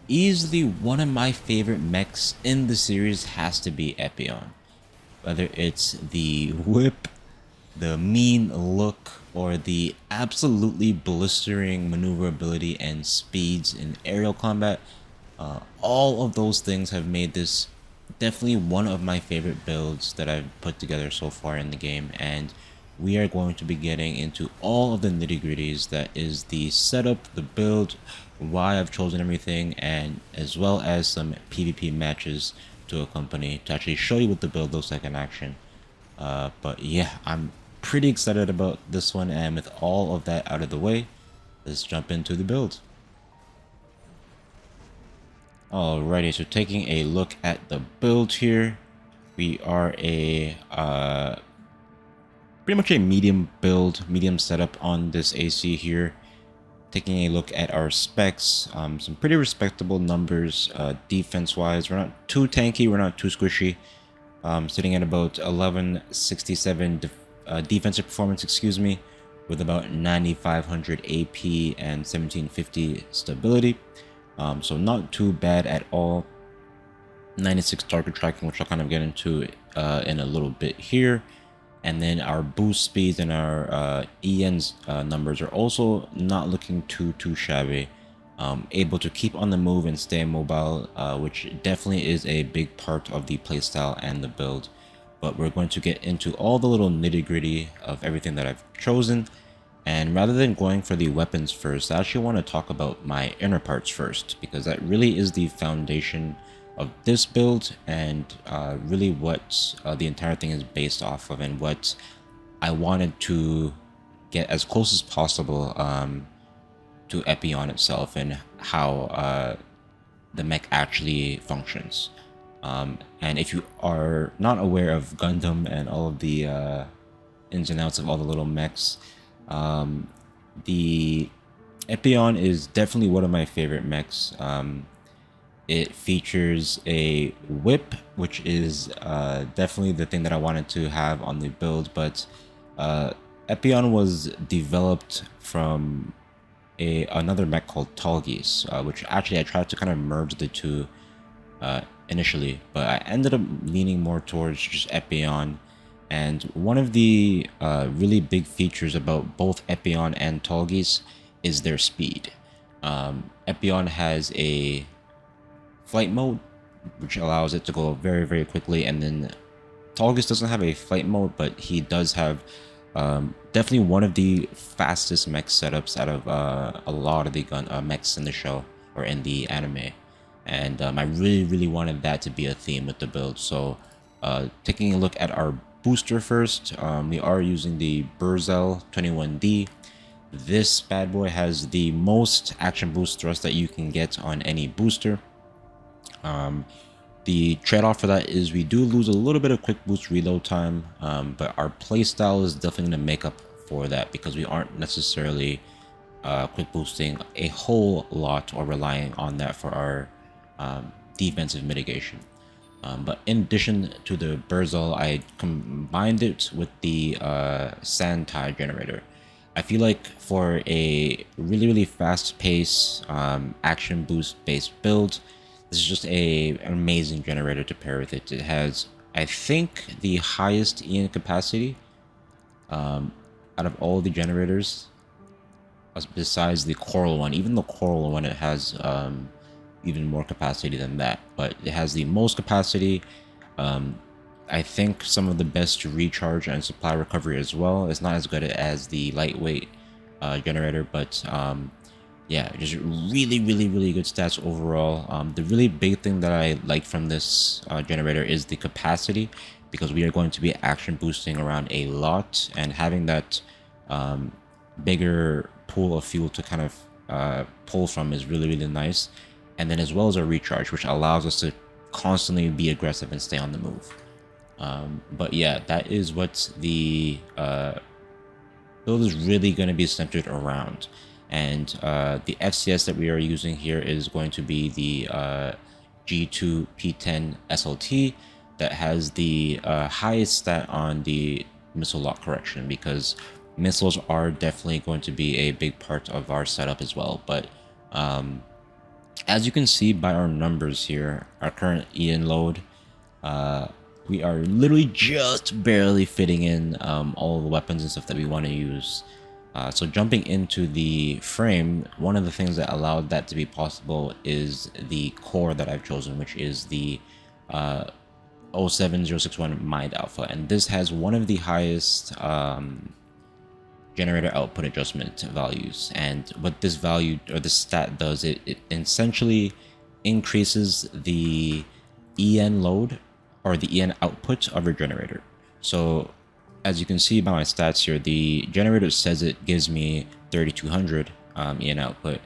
Easily one of my favorite mechs in the series has to be Epion. Whether it's the whip, the mean look, or the absolutely blistering maneuverability and speeds in aerial combat, all of those things have made this definitely one of my favorite builds that I've put together so far in the game. And we are going to be getting into all of the nitty gritties, that is the setup, the build, why I've chosen everything, and as well as some PvP matches to accompany to actually show you what the build looks like in action. But yeah, I'm pretty excited about this one, and with all of that out of the way, let's jump into the build. Alrighty, so taking a look at the build here, we are a pretty much a medium build, medium setup on this AC here. Taking a look at our specs, some pretty respectable numbers defense-wise. We're not too tanky, we're not too squishy. Sitting at about 1167 defensive performance, excuse me, with about 9500 AP and 1750 stability. So not too bad at all. 96 target tracking, which I'll kind of get into in a little bit here. And then our boost speeds and our EN's numbers are also not looking too shabby. Able to keep on the move and stay mobile, which definitely is a big part of the playstyle and the build. But we're going to get into all the little nitty-gritty of everything that I've chosen. And rather than going for the weapons first, I actually want to talk about my inner parts first, because that really is the foundation of this build, and really what the entire thing is based off of, and what I wanted to get as close as possible to Epion itself, and how the mech actually functions. And if you are not aware of Gundam and all of the ins and outs of all the little mechs, the Epion is definitely one of my favorite mechs. It features a whip, which is definitely the thing that I wanted to have on the build, but Epion was developed from another mech called Tallgeese, which actually I tried to kind of merge the two initially, but I ended up leaning more towards just Epion. And one of the really big features about both Epion and Tallgeese is their speed. Epion has a flight mode, which allows it to go very quickly, and then Tallgeese doesn't have a flight mode, but he does have definitely one of the fastest mech setups out of a lot of the mechs in the show or in the anime. And I really wanted that to be a theme with the build. So taking a look at our booster first, we are using the Berzel 21D. This bad boy has the most action boost thrust that you can get on any booster. The trade-off for that is we do lose a little bit of quick boost reload time, but our playstyle is definitely going to make up for that, because we aren't necessarily quick boosting a whole lot or relying on that for our defensive mitigation. But in addition to the Berzel, I combined it with the Sand Tide generator. I feel like for a really fast pace action boost based build, this is just an amazing generator to pair with it. It has, I think, the highest EN capacity out of all the generators, besides the Coral one. Even the Coral one, it has even more capacity than that, but it has the most capacity. I think some of the best recharge and supply recovery as well. It's not as good as the lightweight generator, but yeah, just really good stats overall. The really big thing that I like from this generator is the capacity, because we are going to be action boosting around a lot, and having that bigger pool of fuel to kind of pull from is really nice. And then as well as a recharge, which allows us to constantly be aggressive and stay on the move. But yeah, that is what the build is really going to be centered around. And the FCS that we are using here is going to be the G2 P10 SLT that has the highest stat on the missile lock correction, because missiles are definitely going to be a big part of our setup as well. But As you can see by our numbers here, our current EN load, we are literally just barely fitting in all the weapons and stuff that we want to use. So jumping into the frame, one of the things that allowed that to be possible is the core that I've chosen, which is the 07061 Mind Alpha. And this has one of the highest generator output adjustment values. And what this value or this stat does, it essentially increases the EN load or the EN output of your generator. So as you can see by my stats here, the generator says it gives me 3200 EN output,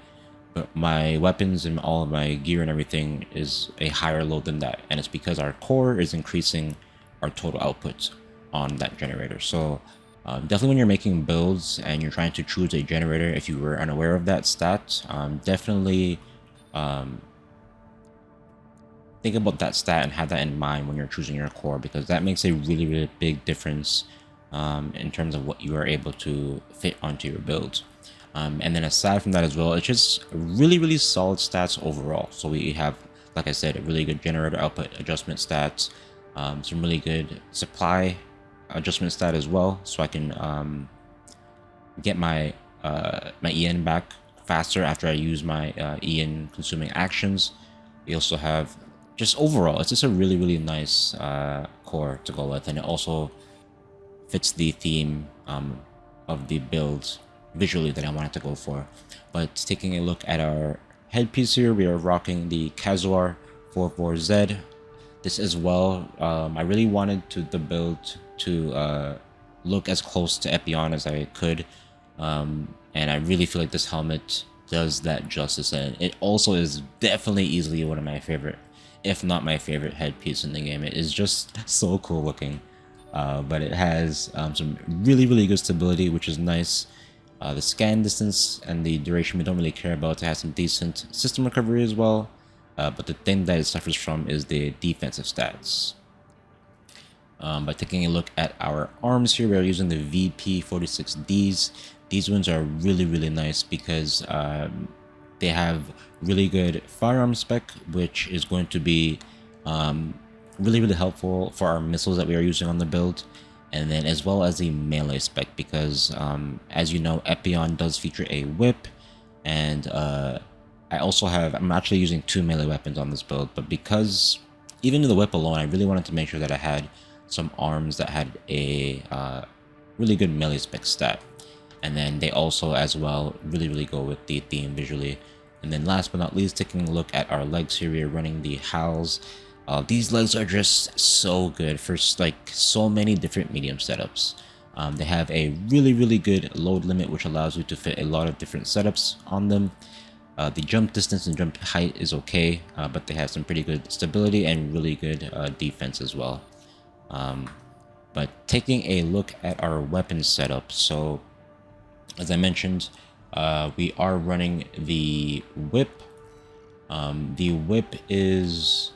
but my weapons and all of my gear and everything is a higher load than that, and it's because our core is increasing our total output on that generator. So definitely when you're making builds and you're trying to choose a generator, if you were unaware of that stat, definitely think about that stat and have that in mind when you're choosing your core, because that makes a really, really big difference in terms of what you are able to fit onto your build. And then aside from that as well, it's just really, really solid stats overall. So we have, like I said, a really good generator output adjustment stats, some really good supply adjustment stat as well, so I can get my my EN back faster after I use my EN consuming actions. We also have just overall, it's just a really, really nice core to go with, and it also fits the theme of the build visually that I wanted to go for. But taking a look at our headpiece here, we are rocking the Kazuar 44Z. This as well, I really wanted the build to look as close to Epion as I could, and I really feel like this helmet does that justice, and it also is definitely easily one of my favorite, if not my favorite headpiece in the game. It is just so cool looking, but it has some really, really good stability, which is nice. The scan distance and the duration we don't really care about. It has some decent system recovery as well, but the thing that it suffers from is the defensive stats. By taking a look at our arms here, we're using the VP46Ds. These ones are really, really nice because they have really good firearm spec, which is going to be really, really helpful for our missiles that we are using on the build. And then as well as the melee spec, because as you know, Epion does feature a whip, and I'm actually using 2 melee weapons on this build, but because even the whip alone, I really wanted to make sure that I had some arms that had a really good melee spec stat. And then they also as well really, really go with the theme visually. And then last but not least, taking a look at our legs here, we are running the Howls. These legs are just so good for like so many different medium setups. They have a really, really good load limit, which allows you to fit a lot of different setups on them. The jump distance and jump height is okay, but they have some pretty good stability and really good defense as well. But taking a look at our weapon setup, so as I mentioned, we are running the whip. The whip is,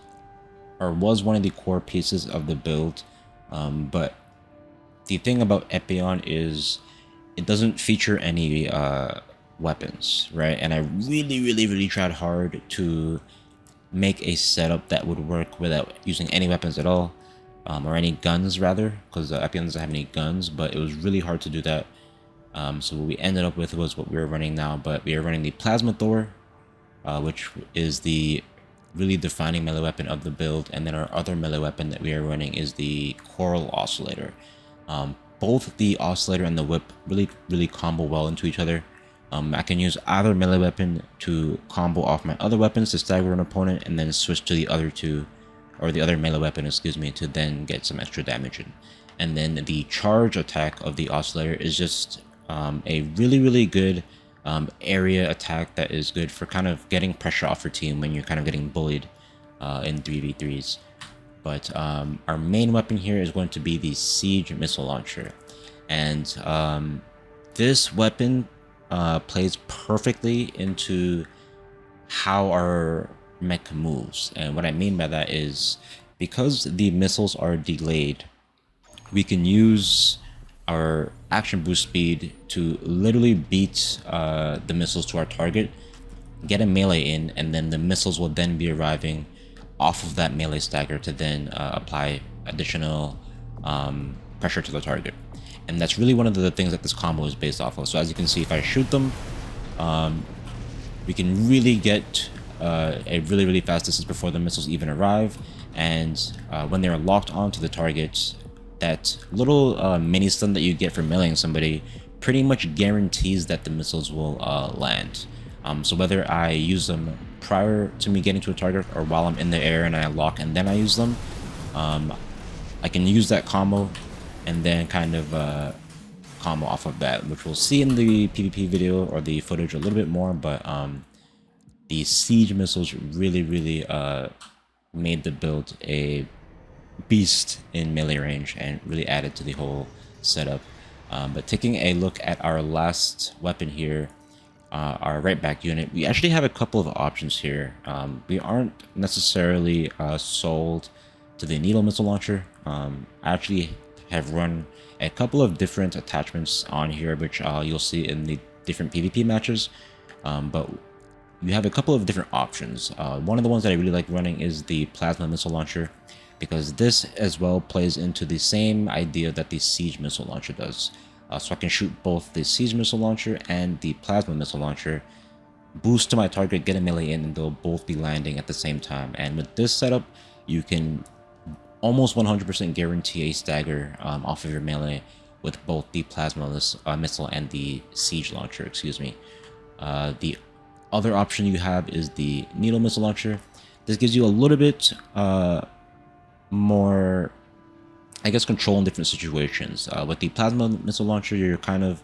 or was, one of the core pieces of the build, but the thing about Epion is it doesn't feature any weapons, right? And I really, really, really tried hard to make a setup that would work without using any weapons at all, or any guns rather, because Epion doesn't have any guns, but it was really hard to do that. So what we ended up with was what we were running now, but we are running the Plasma Thor, which is the really defining melee weapon of the build, and then our other melee weapon that we are running is the Coral Oscillator. Both the Oscillator and the Whip really, really combo well into each other. I can use either melee weapon to combo off my other weapons to stagger an opponent, and then switch to the other two, or the other melee weapon, excuse me, to then get some extra damage in. And then the charge attack of the Oscillator is just a really, really good area attack that is good for kind of getting pressure off your team when you're kind of getting bullied in 3v3s. But our main weapon here is going to be the Siege Missile Launcher. And this weapon plays perfectly into how our mech moves. And what I mean by that is, because the missiles are delayed, we can use our action boost speed to literally beat the missiles to our target get a melee in, and then the missiles will then be arriving off of that melee stagger to then apply additional pressure to the target. And that's really one of the things that this combo is based off of. So as you can see, if I shoot them, we can really get a really fast distance before the missiles even arrive. And when they're locked onto the target, that little mini stun that you get for meleeing somebody pretty much guarantees that the missiles will land. So whether I use them prior to me getting to a target or while I'm in the air and I lock and then I use them, I can use that combo and then kind of combo off of that, which we'll see in the PvP video or the footage a little bit more. But the siege missiles really made the build a beast in melee range and really added to the whole setup. But taking a look at our last weapon here, our right back unit, we actually have a couple of options here. We aren't necessarily sold to the needle missile launcher. I actually have run a couple of different attachments on here, which you'll see in the different PvP matches. But you have a couple of different options. One of the ones that I really like running is the plasma missile launcher, because this as well plays into the same idea that the siege missile launcher does. So I can shoot both the siege missile launcher and the plasma missile launcher, boost to my target, get a melee in, and they'll both be landing at the same time. And with this setup, you can almost 100% guarantee a stagger off of your melee with both the plasma missile and the siege launcher, excuse me. The other option you have is the needle missile launcher. This gives you a little bit more, I guess, control in different situations. With the plasma missile launcher, you're kind of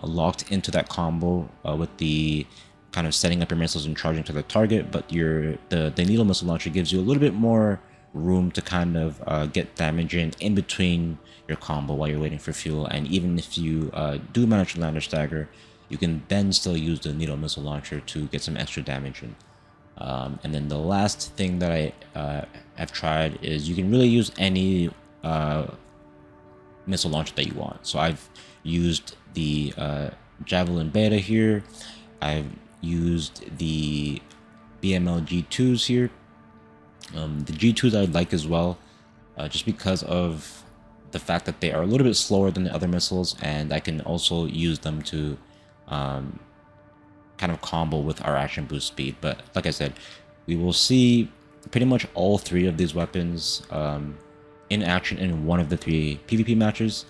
locked into that combo with the kind of setting up your missiles and charging to the target, but the needle missile launcher gives you a little bit more room to kind of get damage in between your combo while you're waiting for fuel. And even if you do manage to land a stagger, you can then still use the needle missile launcher to get some extra damage in. And then the last thing that I have tried is you can really use any missile launcher that you want. So I've used the Javelin Beta here. I've used the BML G2s here. The G2s I like as well, just because of the fact that they are a little bit slower than the other missiles, and I can also use them to kind of combo with our action boost speed. But like I said, we will see pretty much all three of these weapons in action in one of the 3 PvP matches.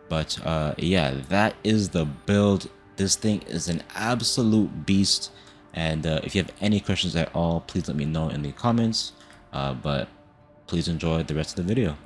But yeah, that is the build. This thing is an absolute beast, and if you have any questions at all, please let me know in the comments. But please enjoy the rest of the video.